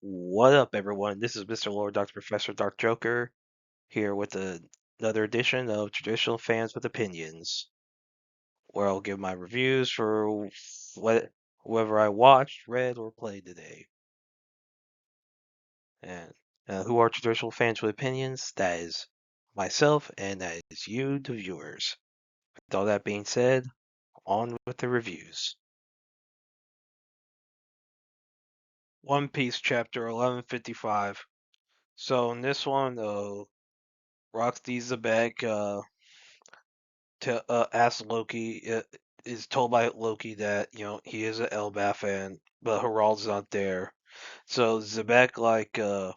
What up, everyone? This is Mr. Lord, Dr. Professor, Dark Joker, here with another edition of Traditional Fans with Opinions, where I'll give my reviews for whoever I watched, read, or played today. And who are Traditional Fans with Opinions? That is myself, and that is you, the viewers. With all that being said, on with the reviews. One Piece Chapter 1155. So in this one, Roxy Zebek, asks Loki, is told by Loki that he is an Elbaf, but Harald's not there. So Zebek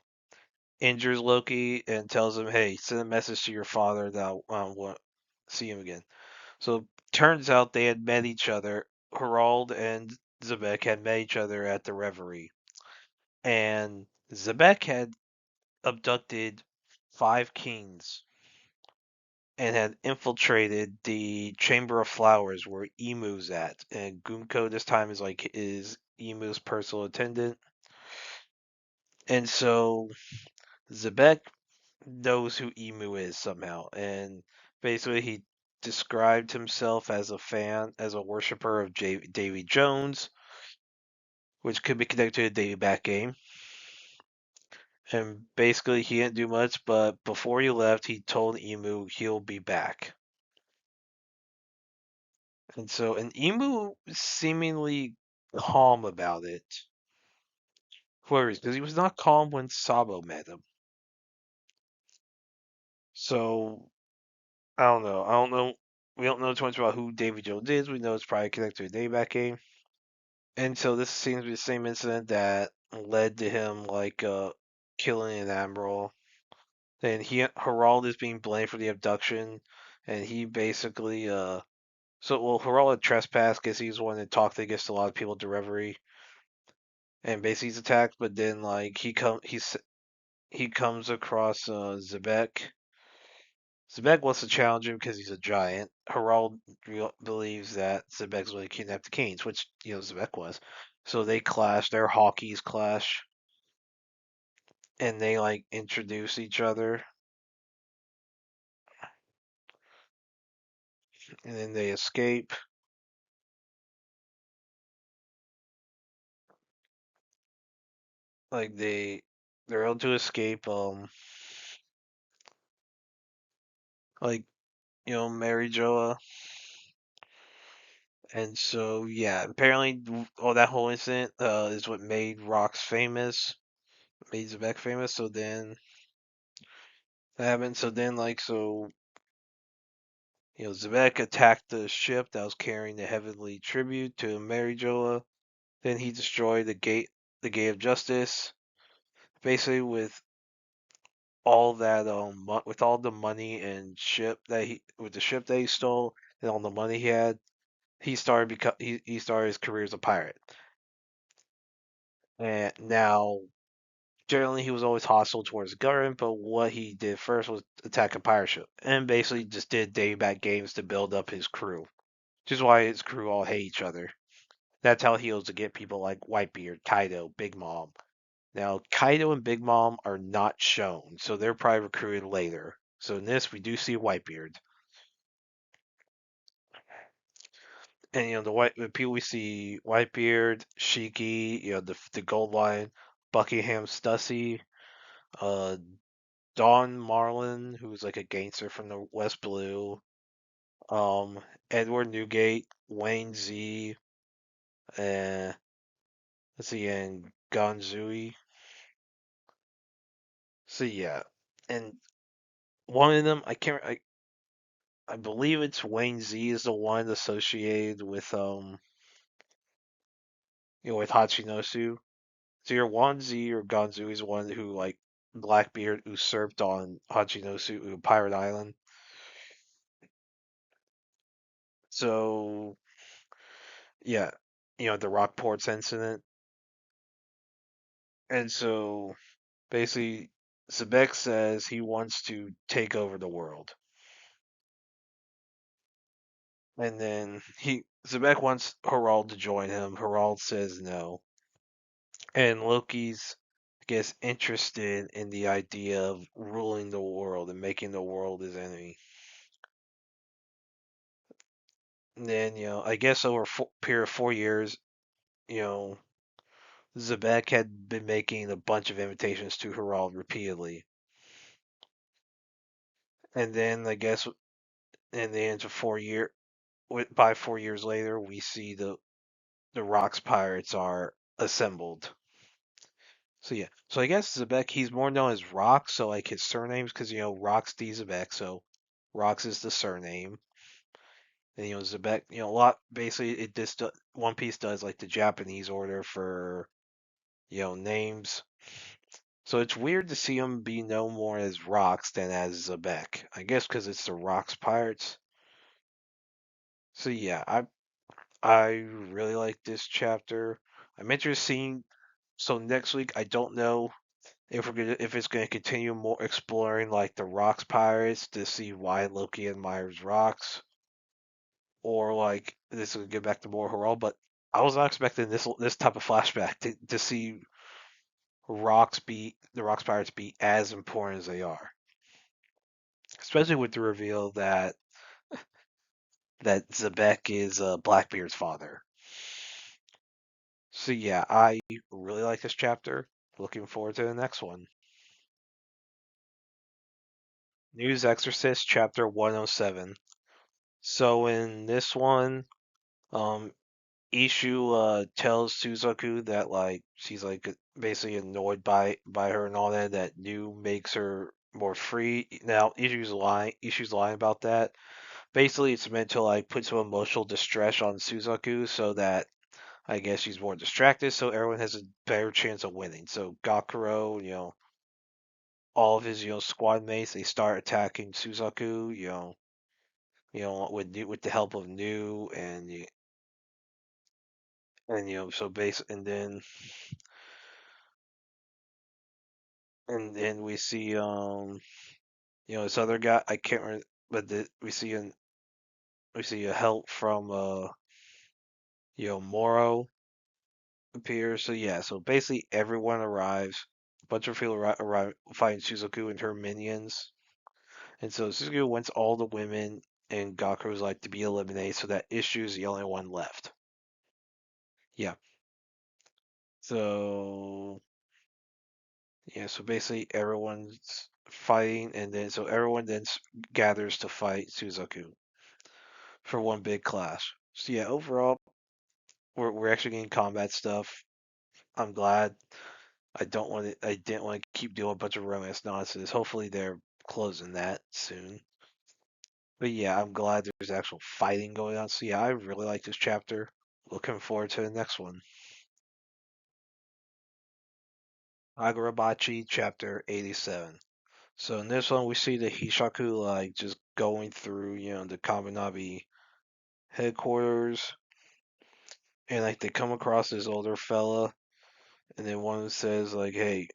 injures Loki and tells him, "Hey, send a message to your father that I want to see him again." So turns out they had met each other. Harald and Zebek had met each other at the Reverie, and Zebek had abducted 5 kings and had infiltrated the Chamber of Flowers where Emu's at. And Gumko this time is Emu's personal attendant. And so Zebek knows who Emu is somehow. And basically he described himself as a worshiper of Davy Jones, which could be connected to the Davy Back game. And basically he didn't do much, but before he left, he told Emu he'll be back. And Emu is seemingly calm about it. Because he was not calm when Sabo met him. So I don't know. I don't know. We don't know too much about who Davy Jones is. We know it's probably connected to a Dayback game. And so this seems to be the same incident that led to him killing an admiral. Then Harald is being blamed for the abduction, and he basically Harald had trespassed because he's the one that talked against a lot of people at the Reverie. And basically he's attacked, but then he comes across Zebek. Zebek wants to challenge him because he's a giant. Harald believes that Zebek's going to kidnap the Canes, which Zebek was. So they clash. Their hockeys clash, and they introduce each other, and then they escape. They're able to escape. Like Mary Joa. And so, yeah, apparently, that whole incident is what made Rox famous, made Zebek famous. So then that happened. So then, Zebek attacked the ship that was carrying the heavenly tribute to Mary Joa. Then he destroyed the Gate of Justice. Basically, with all the money and with the ship that he stole and all the money he had, he started his career as a pirate. And now generally he was always hostile towards the government, but what he did first was attack a pirate ship and basically just did day-back games to build up his crew, which is why his crew all hate each other. That's how he was to get people like Whitebeard, Kaido, Big Mom. Now, Kaido and Big Mom are not shown, so they're probably recruited later. So in this, we do see Whitebeard. And the people we see: Whitebeard, Shiki, the Gold Line, Buckingham Stussy, uh, Don Marlin, who's like a gangster from the West Blue, um, Edward Newgate, Wayne Z, and let's see, and Gonzui. So yeah, and one of them, I can't, I believe it's Wayne Z is the one associated with with Hachinosu. So your Wanzi or Gonzui is one who Blackbeard usurped on Hachinosu Pirate Island. So yeah, the Rockports incident. And so basically Zebek says he wants to take over the world. And then Zebek wants Harald to join him. Harald says no. And Loki's gets interested in the idea of ruling the world and making the world his enemy. And then, I guess over a period of 4 years, you know, Zebek had been making a bunch of invitations to Harald repeatedly. And then, I guess, in the end of 4 year, by 4 years later, we see the Rocks pirates are assembled. So yeah, so I guess Zebek, he's more known as Rock, so like his surname's because Rock's D Zebek, so Rocks is the surname. And Zebek, a lot basically it just One Piece does like the Japanese order for names. So it's weird to see him be known more as Rocks than as Zebek. I guess because it's the Rocks Pirates. So yeah, I really like this chapter. I'm interested seeing. So next week, I don't know if it's gonna continue more exploring like the Rocks Pirates to see why Loki admires Rocks, or like this will get back to more Herald. But I was not expecting this type of flashback to see the Rocks Pirates be as important as they are, especially with the reveal that Zebek is Blackbeard's father. So yeah, I really like this chapter. Looking forward to the next one. News Exorcist chapter 107. So in this one, um, Ishu tells Suzaku that like she's like basically annoyed by her and all that. That new makes her more free. Now Ishu's lying about that. Basically, it's meant to like put some emotional distress on Suzaku so that I guess she's more distracted, so everyone has a better chance of winning. So Gakuro, all of his squad mates, they start attacking Suzaku, with the help of New and so base and then we see this other guy I can't remember, but we see a help from Moro appears. So yeah, so basically everyone arrives. A bunch of people arrive fighting Suzaku and her minions. And so Suzaku wants all the women and Gaku's like to be eliminated so that Ishu's the only one left. Yeah. So yeah, so basically everyone's fighting and then so everyone then gathers to fight Suzaku for one big clash. So yeah, overall we're actually getting combat stuff. I'm glad. I didn't want to keep doing a bunch of romance nonsense. Hopefully they're closing that soon. But yeah, I'm glad there's actual fighting going on. So yeah, I really like this chapter. Looking forward to the next one. Kagurabachi Chapter 87. So in this one, we see the Hishaku like just going through, the Kaminabi headquarters, and like they come across this older fella, and then one says like, "Hey,"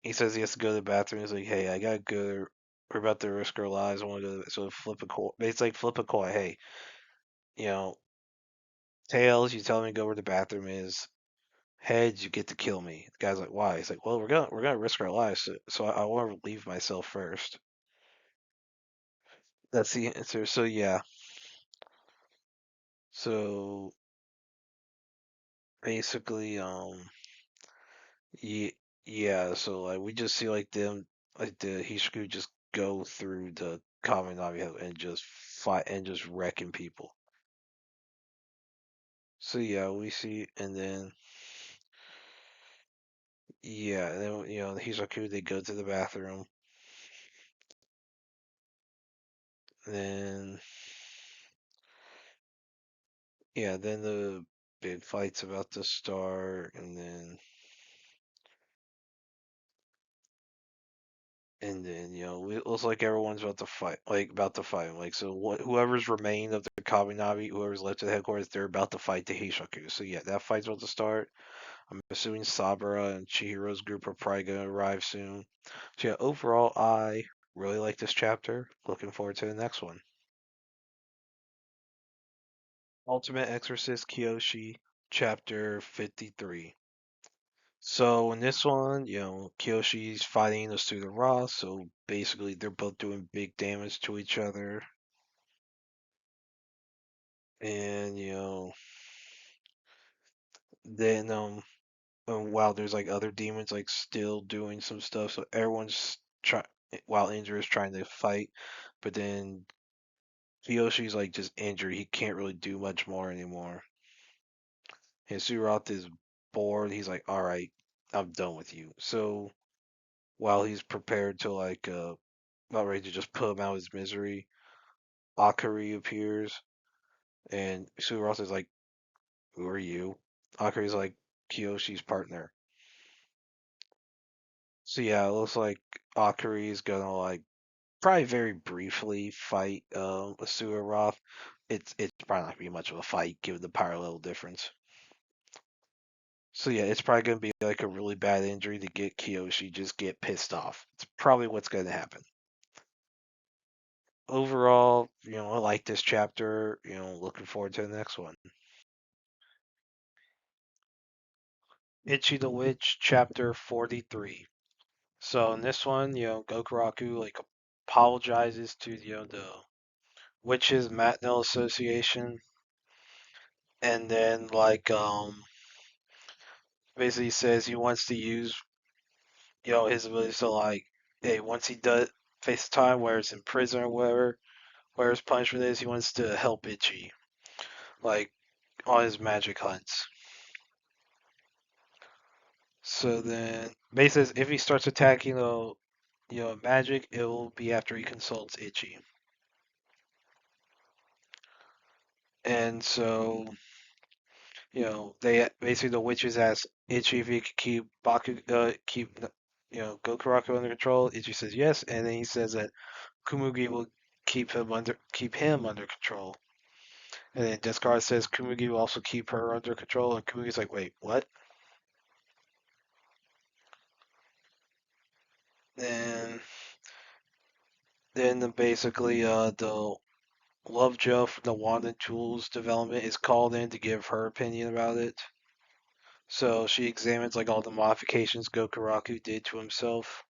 he says he has to go to the bathroom. He's like, "Hey, I gotta go. We're about to risk our lives. I want to go." So flip a coin. It's like flip a coin. Hey, you know, tails. You tell me to go where the bathroom is. Heads, you get to kill me. The guy's like, "Why?" He's like, "Well, we're gonna risk our lives, so I want to relieve myself first." That's the answer. So yeah. So basically, yeah, yeah. So like we just see like them, like the Hishiku just go through the Kaminari and just fight and just wrecking people. So yeah, we see, and then yeah, and then the Hishiku they go to the bathroom, then yeah, then the big fight's about to start, and then it looks like everyone's about to fight. Like so, whoever's remained of the Kaminabi, whoever's left at the headquarters, they're about to fight the Heishaku. So yeah, that fight's about to start. I'm assuming Sabara and Chihiro's group are probably gonna arrive soon. So yeah, overall, I really like this chapter. Looking forward to the next one. Ultimate Exorcist Kiyoshi, chapter 53. So in this one, Kiyoshi's fighting us through the Raw, so basically they're both doing big damage to each other. And then while there's like other demons like still doing some stuff, so everyone's trying while injured is trying to fight, but then Kiyoshi's like just injured, he can't really do much more anymore. And Suroth is bored, he's like, alright, I'm done with you. So while he's prepared to like about ready to just put him out of his misery, Akari appears, and Suroth is like, "Who are you?" Akari's like Kiyoshi's partner. So yeah, it looks like Akari's gonna like probably very briefly fight Suroth. It's probably not gonna be much of a fight given the power level difference. So yeah, it's probably gonna be like a really bad injury to get Kiyoshi just get pissed off. It's probably what's gonna happen. Overall, I like this chapter. Looking forward to the next one. Ichi the Witch, chapter 43. So in this one, Gokuraku like apologizes to the Witches Matnell Association, and then like basically says he wants to use his abilities to like, hey, once he does face time where it's in prison or whatever, where his punishment is, he wants to help Ichi like on his magic hunts. So then basically says if he starts attacking magic, it will be after he consults Ichi. And so, they basically the witches ask Ichi if he could keep Gokuraku under control. Ichi says yes, and then he says that Kumugi will keep him under control. And then Descar says Kumugi will also keep her under control, and Kumugi's like, wait, what? And then basically the Lovejoy from the Wand and Tools development is called in to give her opinion about it. So she examines like all the modifications Gokuraku did to himself.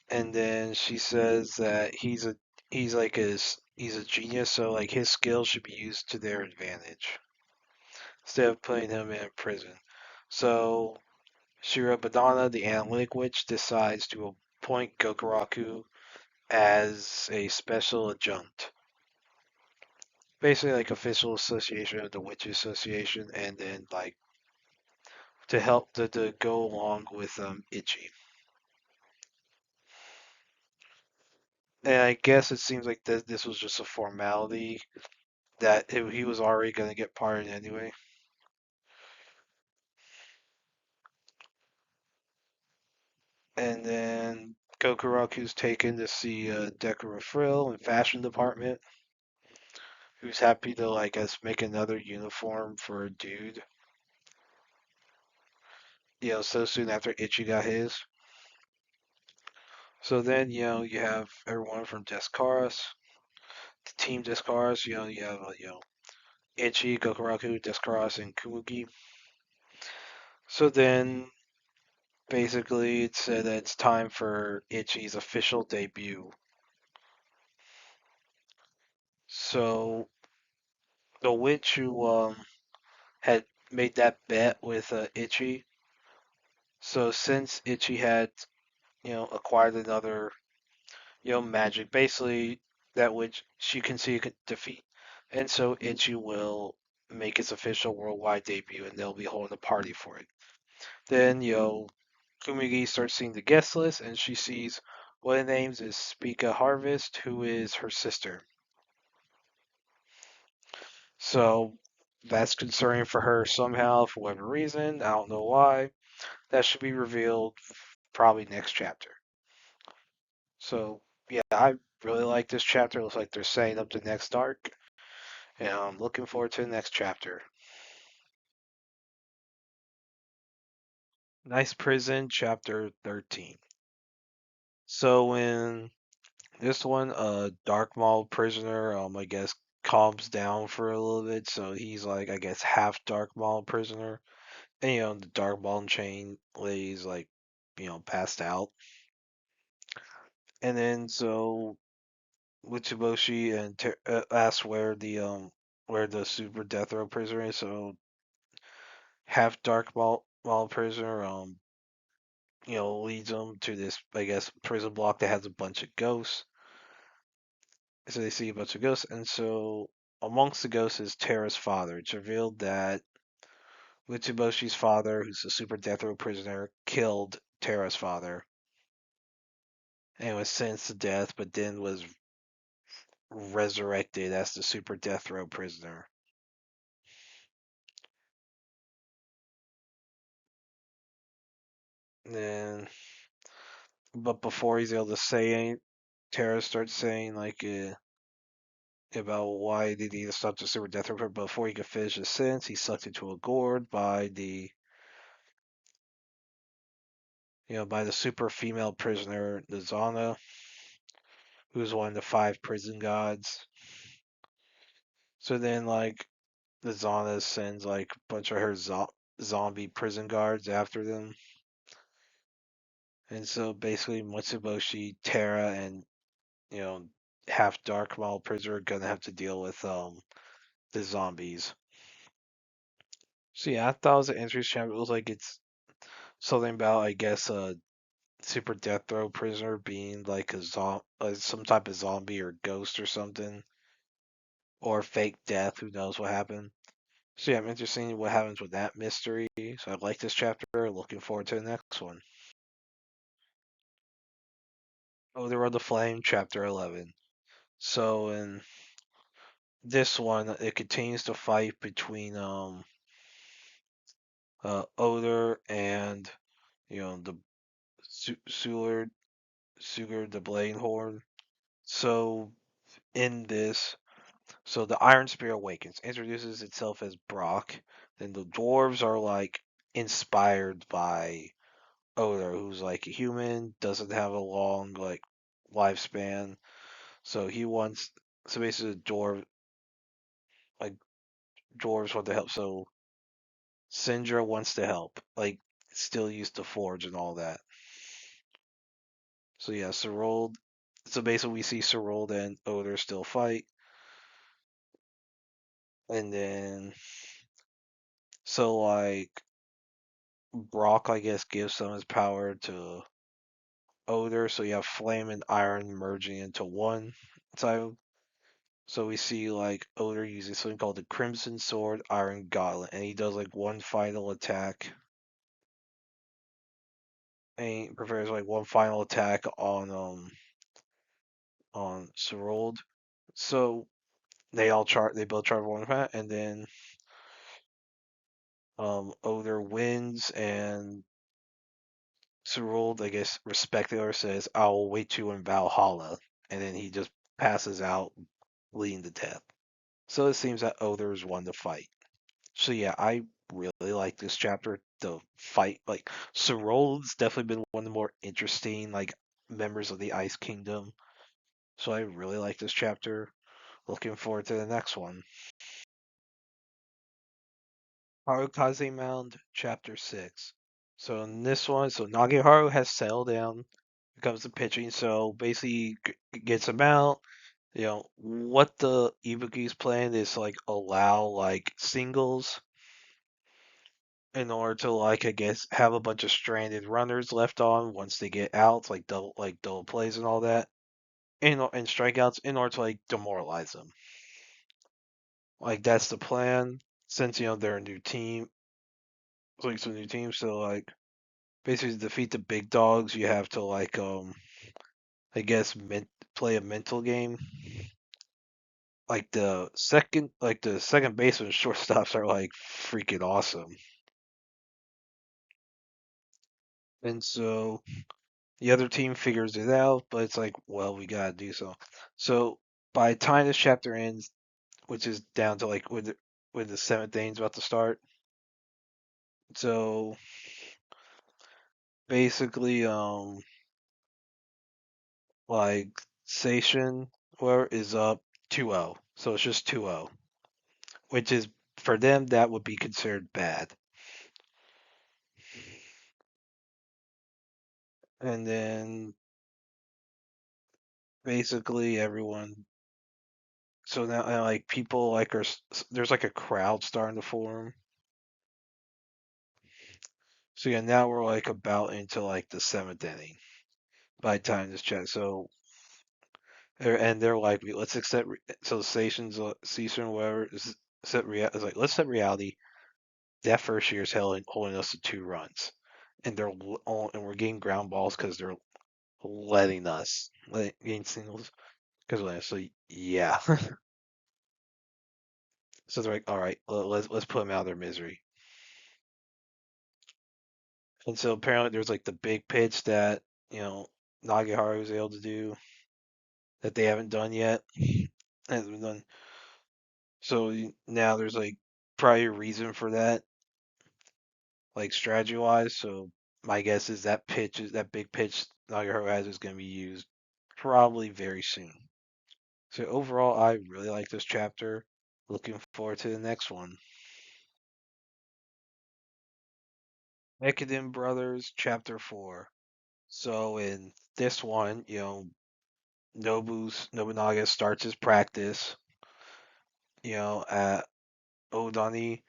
And then she says that he's a genius, so like his skills should be used to their advantage instead of putting him in prison. So Shirobadana, the analytic witch, decides to appoint Gokuraku as a special adjunct. Basically like official association of the Witch Association, and then like to help to go along with Ichi. And I guess it seems like this was just a formality that he was already going to get pardoned anyway. And then Kokuraku's taken to see Decorative Frill in fashion department, who's happy to like us make another uniform for a dude. So soon after Ichi got his. So then you have everyone from Descaris, the team Descaris. You have Ichi, Kokuraku, Descaris, and Kumugi. So then basically it said that it's time for Ichi's official debut. So the witch who had made that bet with Ichi. So since Ichi had acquired another magic, basically that which she can see could defeat, and so Ichi will make its official worldwide debut, and they'll be holding a party for it. Then Kumigi starts seeing the guest list, and she sees one of the names is Spica Harvest, who is her sister. So that's concerning for her somehow, for whatever reason. I don't know why. That should be revealed probably next chapter. So yeah, I really like this chapter. It looks like they're setting up the next arc, and I'm looking forward to the next chapter. Nice Prison, chapter 13. So in this one, a dark maul prisoner, I guess calms down for a little bit, so he's like, I guess, half Dark Maul prisoner. And the Dark Maul chain lady's like, passed out. And then so Mitsuboshi and asks where the Super Death Row prisoner is. So half Dark Maul prisoner leads them to this, I guess, prison block that has a bunch of ghosts. So they see a bunch of ghosts, and so amongst the ghosts is Terra's father. It's revealed that Mitsuboshi's father, who's a super death row prisoner, killed Terra's father and was sentenced to death, but then was resurrected as the super death row prisoner. And then, but before he's able to say anything, Terra starts saying like about why they need to stop the super death row. But before he could finish his sentence, he's sucked into a gourd by the super female prisoner, Nizana, who's one of the five prison gods. So then, like, Nizana sends like a bunch of her zombie prison guards after them, and so basically Mitsuboshi, Terra, and you know half Dark Maul prisoner are gonna have to deal with the zombies. So yeah, I thought it was an interesting chapter. It was like it's something about, I guess, a super death row prisoner being like some type of zombie or ghost or something, or fake death. Who knows what happened? So yeah, I'm interested in what happens with that mystery. So I like this chapter. Looking forward to the next one. Oh, there are the Flame, chapter 11. So in this one, it continues to fight between Oder and the Suler the Bladehorn. So in this, so the Iron Spear awakens, introduces itself as Brock. Then the dwarves are like inspired by Oder, who's like a human, doesn't have a long like lifespan. So he wants, so basically the like dwarves want to help. So Syndra wants to help, like still use the forge and all that. So yeah, Serold. So basically, we see Serold and Oder still fight, and then so like Brock, I guess, gives some of his power to Oder. So you have Flame and Iron merging into one. So we see like Oder using something called the Crimson Sword Iron Gauntlet, and he does like one final attack. And he prepares like one final attack on Serold. So they both charge one attack, and then Oder wins, and Serold, I guess, respectfully says, "I'll wait you in Valhalla," and then he just passes out, bleeding to death. So it seems that Oder's won the fight. So yeah, I really like this chapter. The fight, like Serold's definitely been one of the more interesting like members of the Ice Kingdom. So I really like this chapter. Looking forward to the next one. Harukaze Mound, Chapter 6. So in this one, so Nagiharu has settled down, becomes the pitching, so basically gets him out. What the Ibuki's plan is like allow like singles in order to like, I guess, have a bunch of stranded runners left on once they get out, like double plays and all that, and strikeouts in order to like demoralize them. Like that's the plan since they're a new team, like some new team. So like basically to defeat the big dogs, you have to like I guess play a mental game. Like the second baseman shortstops are like freaking awesome. And so the other team figures it out, but it's like, well, we gotta do so. So by the time this chapter ends, which is down to like when the seventh inning's about to start, so basically, like Sation whoever is up 2-0. So it's just 2-0, which is for them that would be considered bad. And then basically everyone. So now, like people like are there's like a crowd starting to form. So yeah, now we're like about into like the seventh inning by the time this chat. So and they're like, let's accept. So the stations, Caesar and whatever, set is like let's set reality. That first year's holding us to 2 runs, and and we're getting ground balls because they're letting us getting singles because so yeah. So they're like, all right, let's put them out of their misery. And so apparently there's like the big pitch that you know Nagihara was able to do that they haven't done yet. Hasn't been done. So now there's like probably a reason for that, like strategy wise. So my guess is that big pitch Nagihara has is going to be used probably very soon. So overall, I really like this chapter. Looking forward to the next one. Ekiden Brothers, Chapter 4. So in this one, Nobunaga starts his practice, at Odani,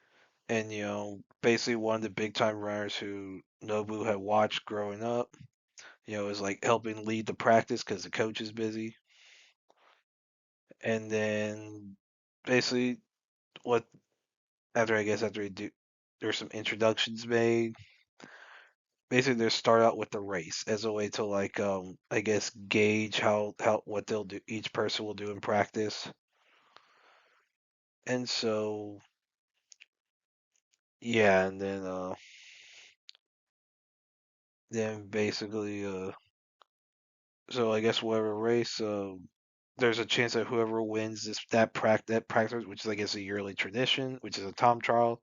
and basically one of the big time runners who Nobu had watched growing up, is like helping lead the practice because the coach is busy. And then basically what after we do there's some introductions made. Basically they start out with the race as a way to like I guess gauge how what they'll do each person will do in practice. And so yeah, and then basically so I guess whoever race there's a chance that whoever wins that practice, which is I guess a yearly tradition, which is a time trial,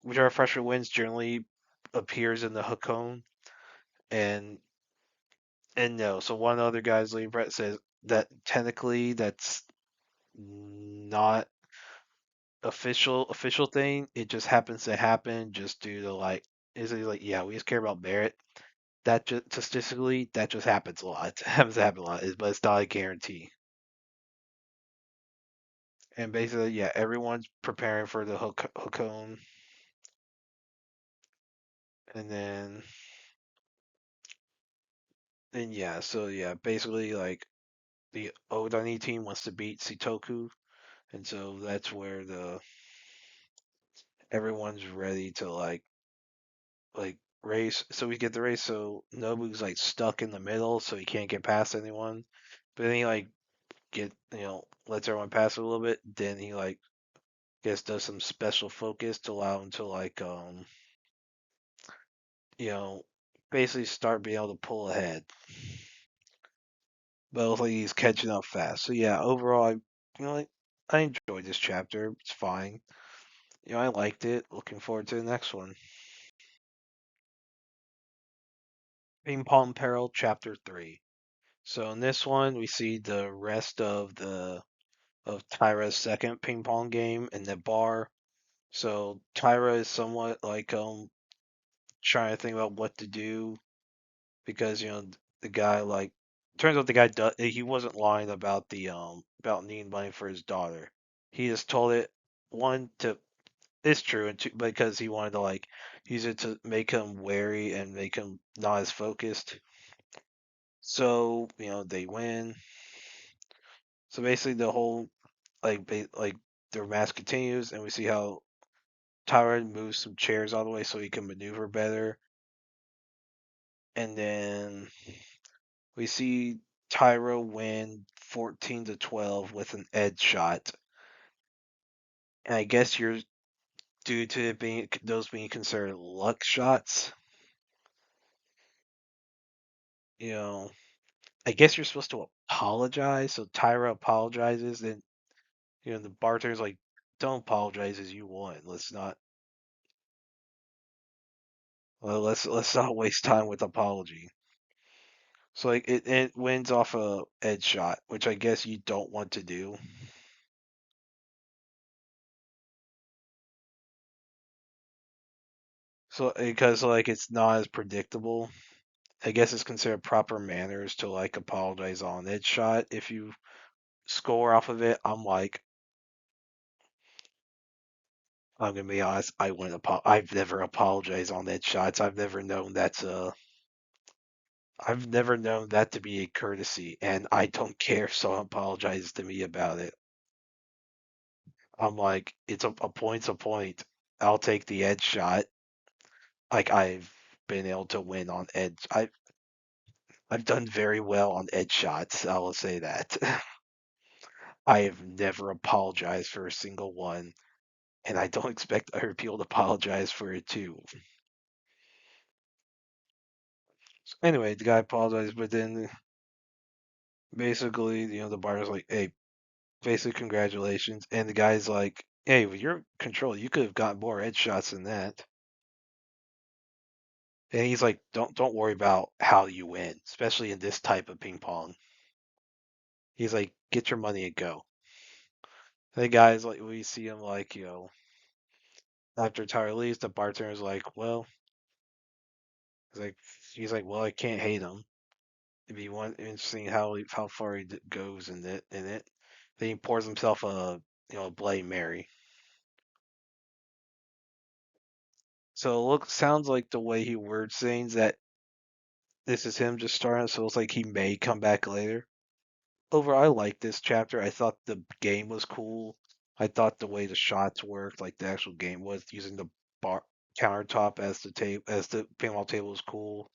whichever freshman wins generally appears in the Hakone. and and no, so one other guy's lead Brett says that technically that's not official thing. It just happens to happen just due to like is it like yeah we just care about merit. That just statistically that just happens a lot. It happens to happen a lot, but it's not a guarantee. And basically, yeah, everyone's preparing for the Hakone, and then yeah, so yeah, basically like the Odani team wants to beat Sitoku, and so that's where the everyone's ready to like race. So we get the race. So Nobu's like stuck in the middle, so he can't get past anyone. But then he like lets everyone pass a little bit. Then he like guess does some special focus to allow him to like you know basically start being able to pull ahead. But it looks like he's catching up fast. So yeah, overall, like I enjoyed this chapter. It's fine. I liked it. Looking forward to the next one. Ping-Pong Peril Chapter 3. So in this one, we see the rest of Tyra's second ping pong game in the bar. So Tyra is somewhat like trying to think about what to do because the guy like turns out the guy he wasn't lying about the about needing money for his daughter. He just told it one to it's true and two because he wanted to like use it to make him wary and make him not as focused. So they win. So basically the whole like their match continues and we see how Tyron moves some chairs all the way so he can maneuver better. And then we see Tyro win 14-12 with an edge shot. And I guess you're due to it being those being considered luck shots. You know, I guess you're supposed to apologize. So Tyra apologizes, and the bartender's like, "Don't apologize as you won. Let's not. Well, let's not waste time with apology." So like it wins off a edge shot, which I guess you don't want to do. So because like it's not as predictable, I guess it's considered proper manners to like apologize on that shot. If you score off of it, I'm gonna be honest, I wouldn't I've never apologized on that shots. I've never known that to be a courtesy, and I don't care if someone apologizes to me about it. I'm like, it's a point's a point. I'll take the edge shot. Like I've been able to win on edge. I've done very well on edge shots. I will say that. I have never apologized for a single one, and I don't expect other people to apologize for it too. So anyway, the guy apologized, but then basically, the bar's like, "Hey, basically, congratulations," and the guy's like, "Hey, with your control, you could have gotten more edge shots than that." And he's like, "Don't worry about how you win, especially in this type of ping pong." He's like, "Get your money and go." And the guy's like, we see him like, after Tyler leaves, the bartender's like, "Well," he's like, "Well, I can't hate him. It'd be one interesting how far he goes in it." Then he pours himself a Bloody Mary. So sounds like the way he words things that this is him just starting, so it's like he may come back later. Overall, I like this chapter. I thought the game was cool. I thought the way the shots worked, like the actual game was using the bar countertop as the table as the pinball table was cool.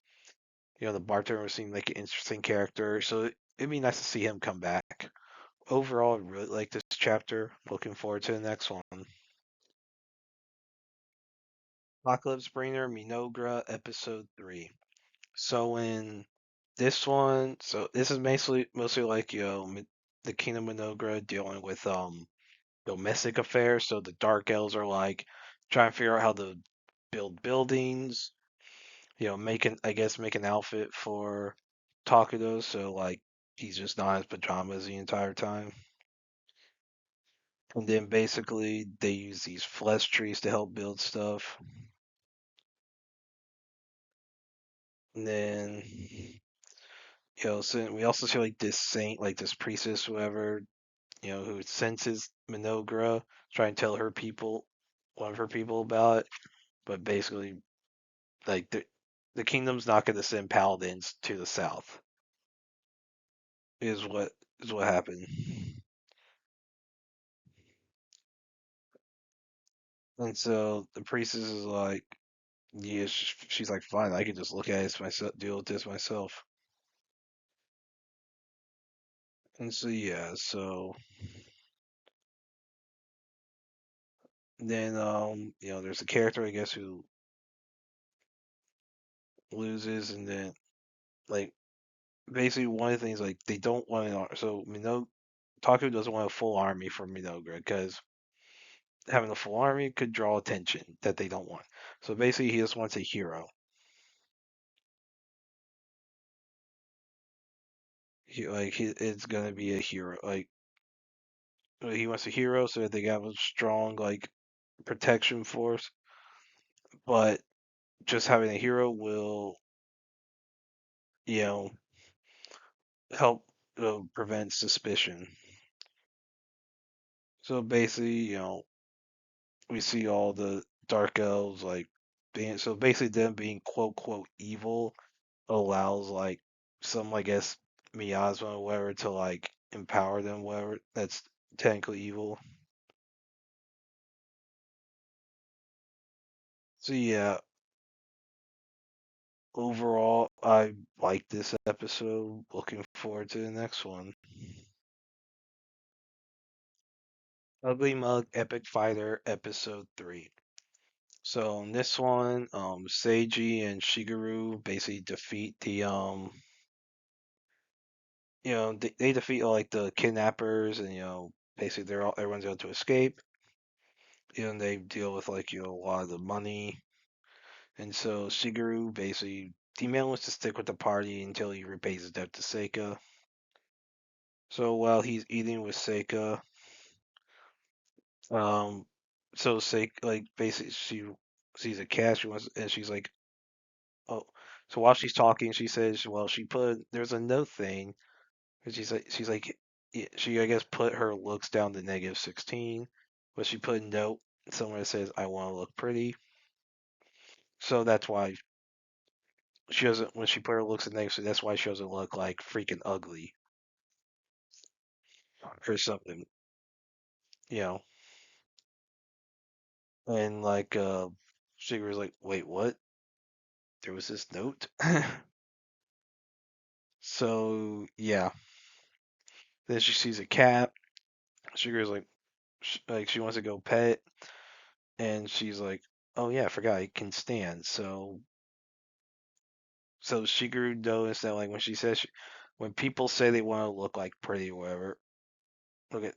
The bartender seemed like an interesting character, so it'd be nice to see him come back. Overall, I really like this chapter. Looking forward to the next one. Apocalypse Bringer, Mynoghra, Episode 3. So in this one, so this is mostly like the Kingdom of Mynoghra dealing with domestic affairs. So the Dark Elves are like trying to figure out how to build buildings. Make an outfit for Takudo, so like he's just not in his pajamas the entire time. And then basically they use these flesh trees to help build stuff. And then so we also see like this saint, like this priestess, whoever, who senses Mynoghra, try and tell one of her people about it. But basically, like the kingdom's not going to send paladins to the south. Is what happened. And so the priestess is like, yeah, she's like, fine, I can just look at it myself, deal with this myself. And so yeah, so then there's a character I guess who loses, and then like basically one of the things like they don't want so Taku doesn't want a full army for Mynoghra because having a full army could draw attention that they don't want. So basically, he just wants a hero. It's gonna be a hero. Like he wants a hero so that they have a strong like protection force. But just having a hero will, you know, help prevent suspicion. So basically, we see all the dark elves like being so basically them being quote quote evil allows like some I guess miasma or whatever to like empower them whatever that's technically evil. So yeah, overall I like this episode. Looking forward to the next one. UgluMug Epic Fighter Episode 3. So in this one, Seiji and Shigeru basically defeat they defeat like the kidnappers, and basically everyone's able to escape. And they deal with like a lot of the money. And so Shigeru basically the man wants to stick with the party until he repays his debt to Seika. So while he's eating with Seika, um, so Seika like basically sees a cat. She wants, and she's like, oh. So while she's talking, she says, well, she put there's a note thing, and she's like, yeah, she I guess put her looks down to -16, but she put a note somewhere that says, I want to look pretty. So that's why she doesn't when she put her looks at negative. That's why she doesn't look like freaking ugly or something, you know. And like Shigeru's like, wait, what? There was this note. So yeah, then she sees a cat. Shigeru's like she wants to go pet, and she's like, oh yeah, I forgot I can stand. So Shigeru noticed that like when people say they want to look like pretty or whatever, look at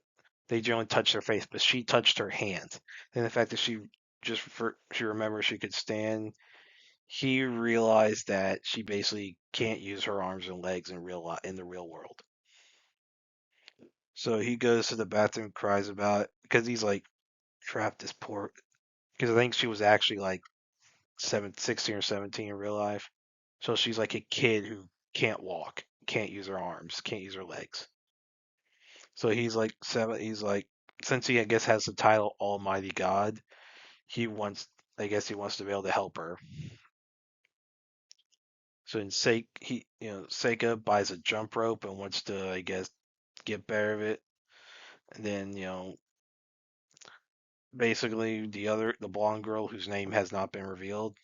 they generally touch their face, but she touched her hand. And the fact that she remembers she could stand, he realized that she basically can't use her arms and legs in the real world. So he goes to the bathroom, cries about it because he's like trapped this poor. Because I think she was actually like 16 or 17 in real life. So she's like a kid who can't walk, can't use her arms, can't use her legs. So he's like seven. He's like since he I guess has the title Almighty God, he wants I guess he wants to be able to help her. So in Seika buys a jump rope and wants to I guess get better of it. And then basically the blonde girl whose name has not been revealed.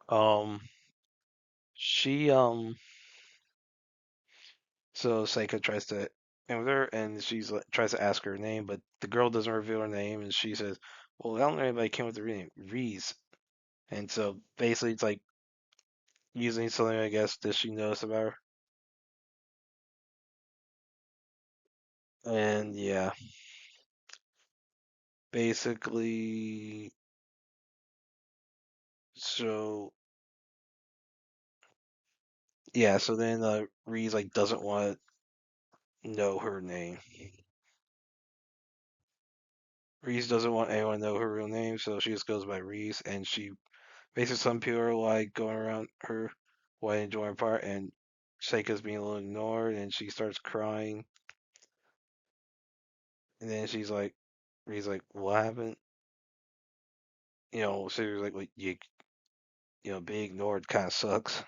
Um, she so Seika tries to and with her and she's like, tries to ask her name, but the girl doesn't reveal her name, and she says, "Well, I don't know anybody came with the name Reese." And so basically, it's like using something I guess that she knows about her. And yeah, basically, so yeah, so then Reese like doesn't want to know her name. Reese doesn't want anyone to know her real name, so she just goes by Reese, and she basically some people are like going around her while enjoying her part, and Seika's being a little ignored, and she starts crying, and then she's like, Reese's like, what happened? So she's like, well, being ignored kind of sucks.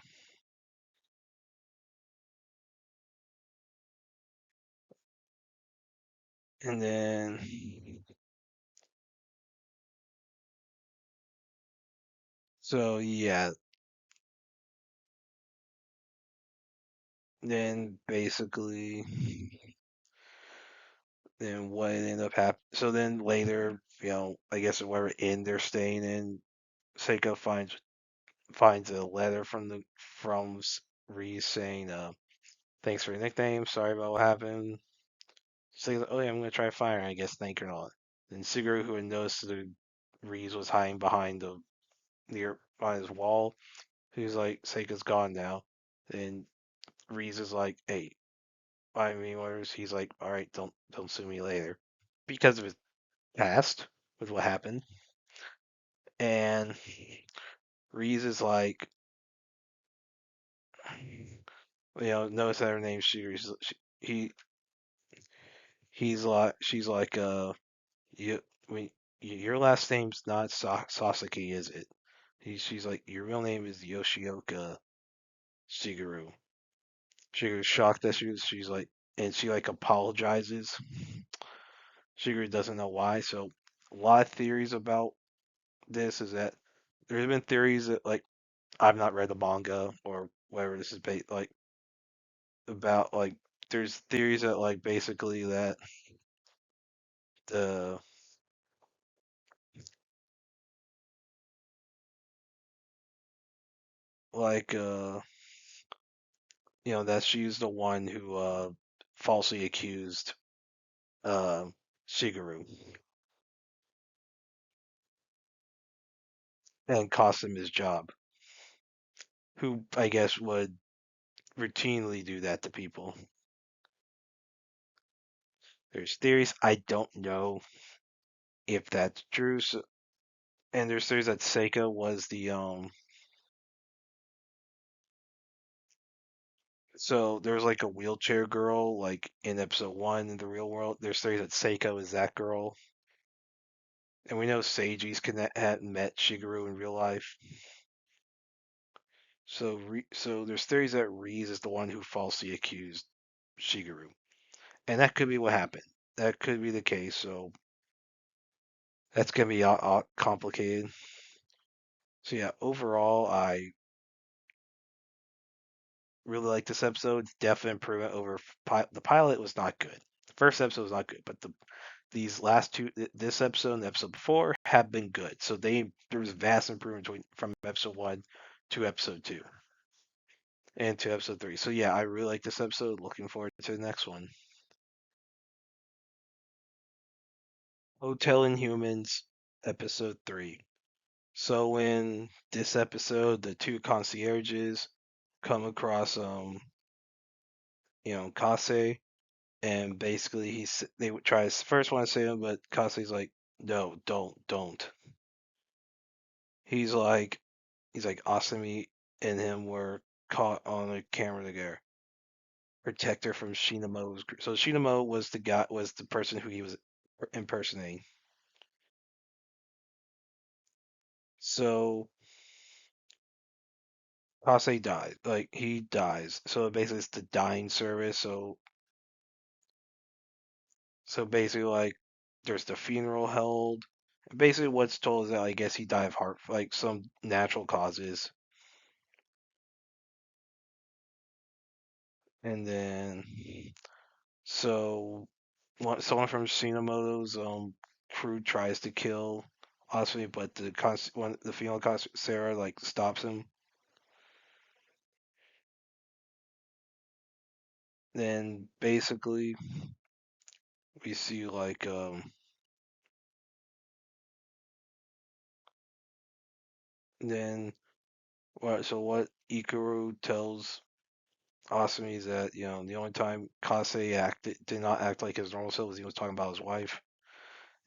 And then, so yeah, then basically, then what ended up happening? So then later, I guess whatever inn they're staying in, Seiko finds a letter from Reese saying, "Thanks for your nickname. Sorry about what happened." She's like, "Oh yeah, I'm gonna try firing. I guess thank you and all." Then Suguru, who had noticed that Reese was hiding near behind his wall, he's like, "Seiko's gone now." Then Reese is like, "Hey, I mean, orders." He's like, "All right, don't sue me later," because of his past with what happened. And Reese is like, notice that her name's Suguru. He he's like, she's like, you, I mean, your last name's not Sasaki, is it? She's like, your real name is Yoshioka Shigeru. Shigeru's shocked that she's like, and she like apologizes. Shigeru doesn't know why. So a lot of theories about this is that there's been theories that like I've not read the manga or whatever this is based like about like there's theories that like basically that the like that she's the one who falsely accused uh Shigeru and cost him his job. Who I guess would routinely do that to people. There's theories. I don't know if that's true. So, And there's theories that Seika was the so there's like a wheelchair girl like in episode one in the real world. There's theories that Seiko is that girl. And we know Seiji's hadn't met Shigeru in real life. So there's theories that Reese is the one who falsely accused Shigeru. And that could be what happened. That could be the case. So that's gonna be complicated. So yeah, overall, I really like this episode. It's definite improvement over the pilot was not good. The first episode was not good, but these last two, this episode and the episode before, have been good. So there was vast improvement from episode one to episode two and to episode three. So yeah, I really like this episode. Looking forward to the next one. Hotel Inhumans, episode three. So in this episode, the two concierges come across Kase, and basically they would try to first want to save him, but Kase's like, no, don't. He's like Asami and him were caught on a camera together. Protect her from Shinamo's group. So Shinamo was the person who he was impersonating. So Kase died. Like he dies. So basically it's the dying service. So basically like there's the funeral held. Basically what's told is that I guess he died of heart like some natural causes. And then so someone from Shinamoto's crew tries to kill Asumi, but the female Sarah like stops him. Then basically we see like then what Ikaru tells Asumi is that the only time Kase did not act like his normal self was he was talking about his wife.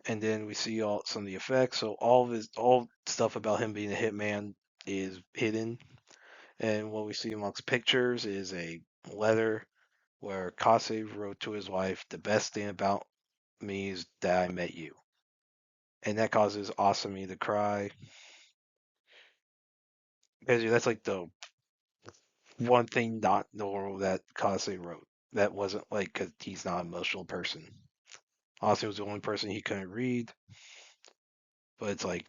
And then we see all some of the effects. So all stuff about him being a hitman is hidden. And what we see amongst pictures is a letter where Kase wrote to his wife, "The best thing about me is that I met you," and that causes Asami to cry because that's like the one thing not normal that Kase wrote. That wasn't like because he's not an emotional person. Asami was the only person he couldn't read, but it's like,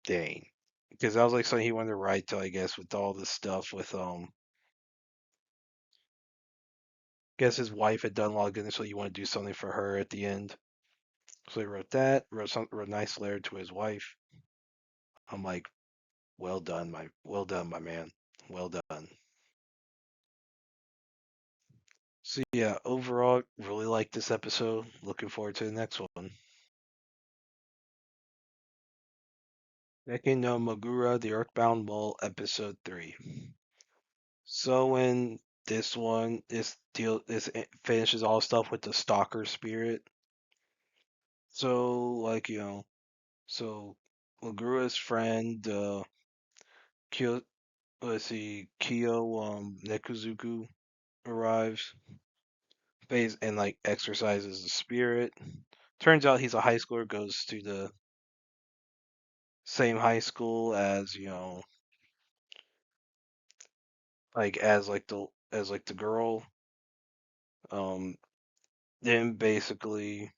dang, because that was like something he wanted to write to, I guess, with all this stuff with guess his wife had done a lot of goodness, so you want to do something for her at the end. So he wrote that, wrote a nice letter to his wife. I'm like, well done, my man. Well done. So yeah, overall, really like this episode. Looking forward to the next one. Dekin no Mogura, the Earthbound Mole, episode 3. So in this one, this finishes all stuff with the stalker spirit. So like so Mogura's friend, Kyo, let's see, Kyo Nekuzuku arrives, and like exercises the spirit. Turns out he's a high schooler, goes to the same high school as as like the girl. Um, then basically,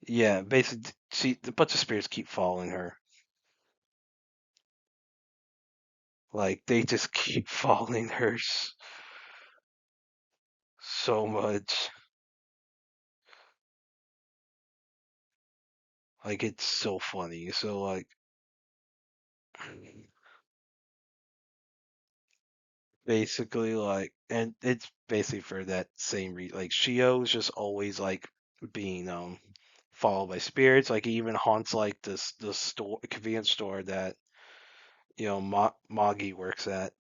yeah, basically, a bunch of spirits keep following her. Like they just keep following her so much. Like it's so funny. So like basically like and it's basically for that same reason. Like Shio is just always like being followed by spirits. Like he even haunts like the store convenience store that Magi works at.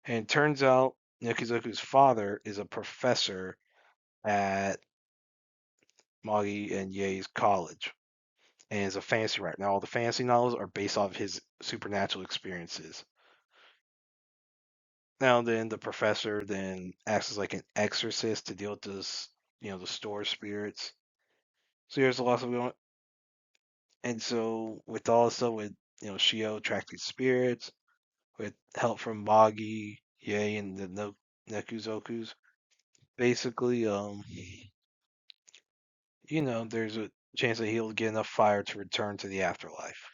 And it turns out Nikizuku's father is a professor at Magi and Ye's college. and is a fantasy writer. Now, all the fantasy novels are based off his supernatural experiences. Now, then the professor then acts as like an exorcist to deal with this, the store spirits. So there's a lot of going, and so with all this stuff with Shio attracting spirits, with help from Magi, Yay, and the no Nekuzokus, basically, there's a chance that he'll get enough fire to return to the afterlife.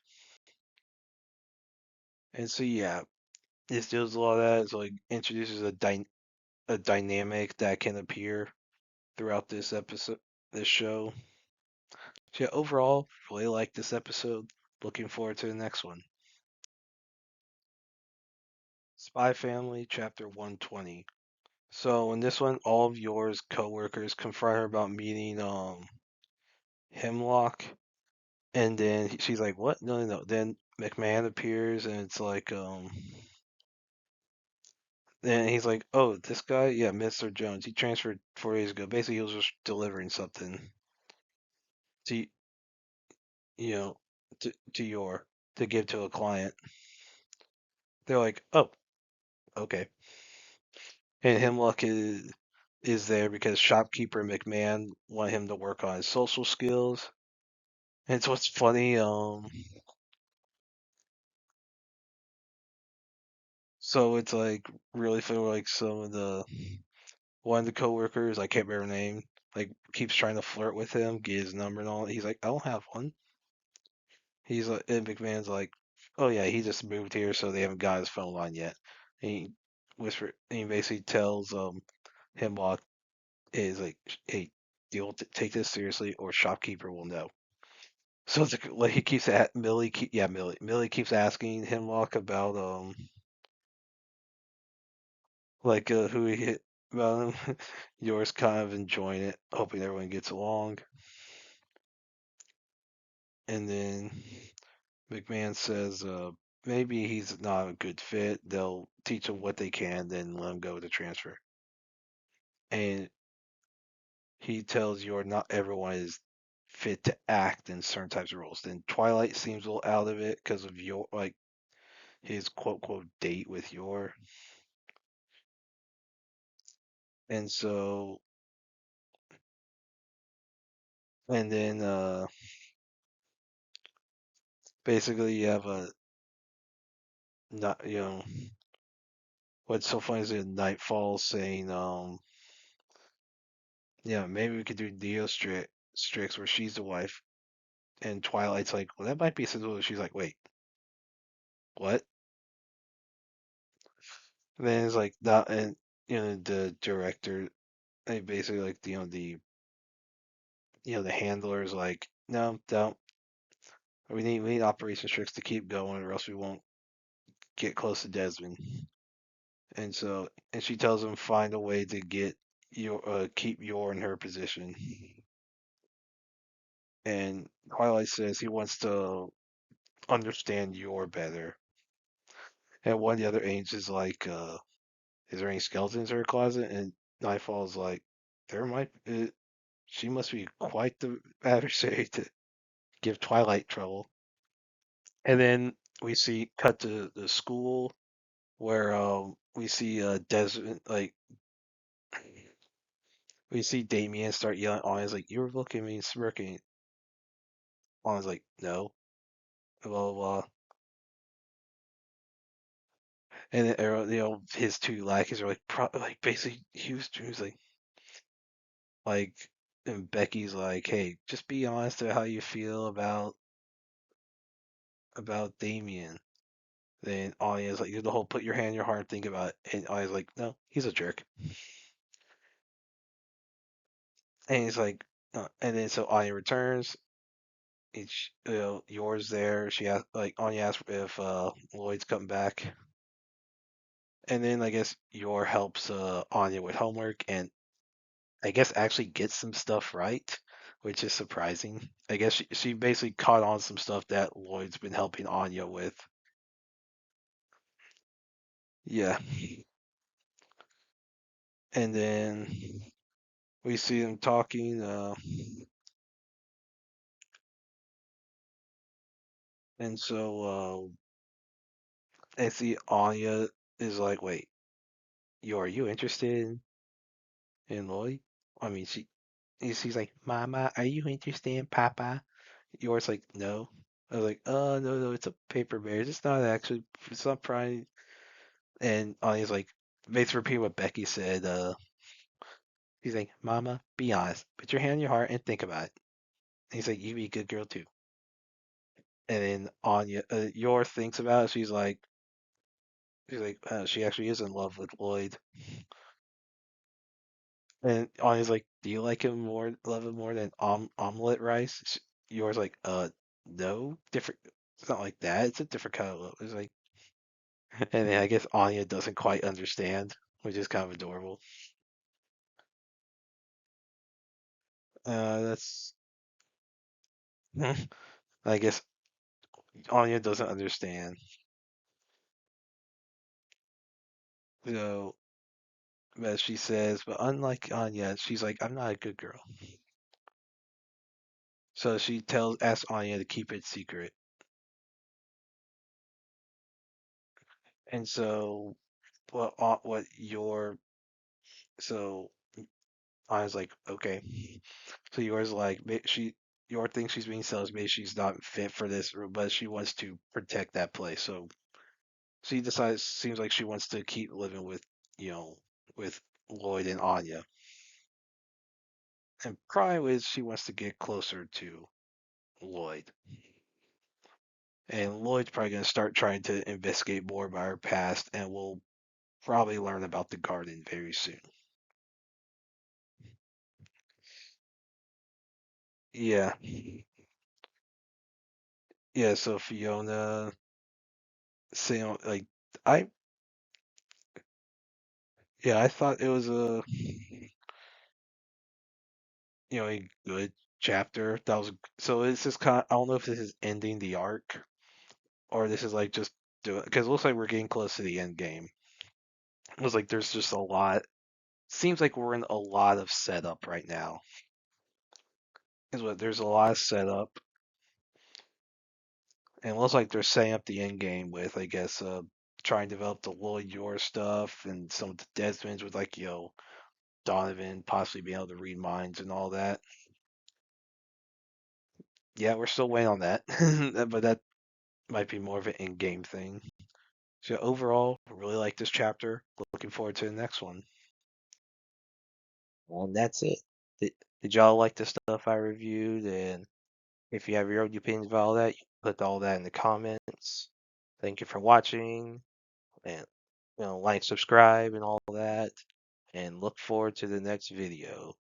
And so yeah, this deals a lot of that. It's like introduces a dynamic that can appear throughout this episode, this show. So yeah, overall, really like this episode. Looking forward to the next one. Spy Family, Chapter 120. So in this one, all of yours coworkers confront her about meeting Hemlock, and then she's like, "What? No, no, no." Then McMahon appears, and it's like then he's like, "Oh, this guy, yeah, Mr. Jones. He transferred 4 days ago. Basically, he was just delivering something to you know to your to give to a client." They're like, "Oh, okay." And Hemlock is there because shopkeeper McMahon want him to work on his social skills. And so what's funny, so it's like really funny, like some of the one of the coworkers, I can't remember her name, like keeps trying to flirt with him, get his number and all. He's like, I don't have one. He's like, and McMahon's like, oh yeah, he just moved here, so they haven't got his phone line yet. And he basically tells Hemlock is like, hey, you'll take this seriously, or shopkeeper will know. So it's like he keeps at Millie keeps asking Hemlock about who he hit about him. Yours kind of enjoying it, hoping everyone gets along. And then McMahon says maybe he's not a good fit. They'll teach him what they can, then let him go to transfer. And he tells Yor not everyone is fit to act in certain types of roles. Then Twilight seems a little out of it because of your his quote quote date with Yor. And so and then basically you have a not what's so funny is that Nightfall saying yeah, maybe we could do Strix where she's the wife, and Twilight's like, well, that might be sensible. She's like, wait, what? And then it's like that, and the director, they basically like the handlers like, no, don't. We need Operation Strix to keep going, or else we won't get close to Desmond. And she tells him find a way to get keep Yor in her position. And Twilight says he wants to understand Yor better. And one of the other agents is like, is there any skeletons in her closet? And Nightfall's like, there might. She must be quite the adversary to give Twilight trouble. And then we see cut to the school where we see Desmond we see Damien start yelling on. He's like, "You were looking at me and smirking." On like, "No," blah blah blah. And then his two lackeys are like, like basically he was like, and Becky's like, "Hey, just be honest about how you feel about Damien." Then Anya's like, "The whole put your hand in your heart and think about it." And Anya's like, "No, he's a jerk." And he's like, and then so Anya returns. Each yours there. She asked like Anya asked if Lloyd's coming back, and then I guess Yor helps Anya with homework, and I guess actually gets some stuff right, which is surprising. I guess she basically caught on some stuff that Lloyd's been helping Anya with. Yeah, and then we see them talking. And so, and see, Anya is like, wait, are you interested in Lloyd? I mean, she's like, Mama, are you interested in Papa? Yours like, no. I was like, oh, no, no, it's a paper bear. It's not actually, it's not prime. And Anya's like, basically repeating what Becky said. He's like, Mama, be honest. Put your hand on your heart and think about it. And he's like, you be a good girl too. And then Anya, Yor thinks about it. She's like, she actually is in love with Lloyd. And Anya's like, do you like him more, love him more than omelet rice? Yor's like, no, different. It's not like that. It's a different kind of love. It's like, and then I guess Anya doesn't quite understand, which is kind of adorable. That's, I guess Anya doesn't understand. So, as she says, but unlike Anya, she's like, I'm not a good girl. So she asks Anya to keep it secret. And so, what your, so Anya's like, okay. So yours like, your thinks she's being selfish, maybe she's not fit for this, but she wants to protect that place. So she decides, seems like she wants to keep living with, you know, with Lloyd and Anya. And probably is she wants to get closer to Lloyd. And Lloyd's probably going to start trying to investigate more about her past, and we'll probably learn about the garden very soon. Yeah. Yeah, so Fiona saying like I yeah, I thought it was a good chapter. That was so it's just kind of, I don't know if this is ending the arc or this is like just doing because it looks like we're getting close to the end game. It was like there's just a lot. Seems like we're in a lot of setup right now. Is what there's a lot of setup, and it looks like they're setting up the end game with I guess trying to develop the Lloyd Yor stuff and some of the Desmonds with like Donovan possibly being able to read minds and all that. Yeah, we're still waiting on that, but that might be more of an in-game thing. So overall, I really like this chapter. Looking forward to the next one. And that's it. Did y'all like the stuff I reviewed? And if you have your own opinions about all that, you can put all that in the comments. Thank you for watching, and like, subscribe, and all that. And look forward to the next video.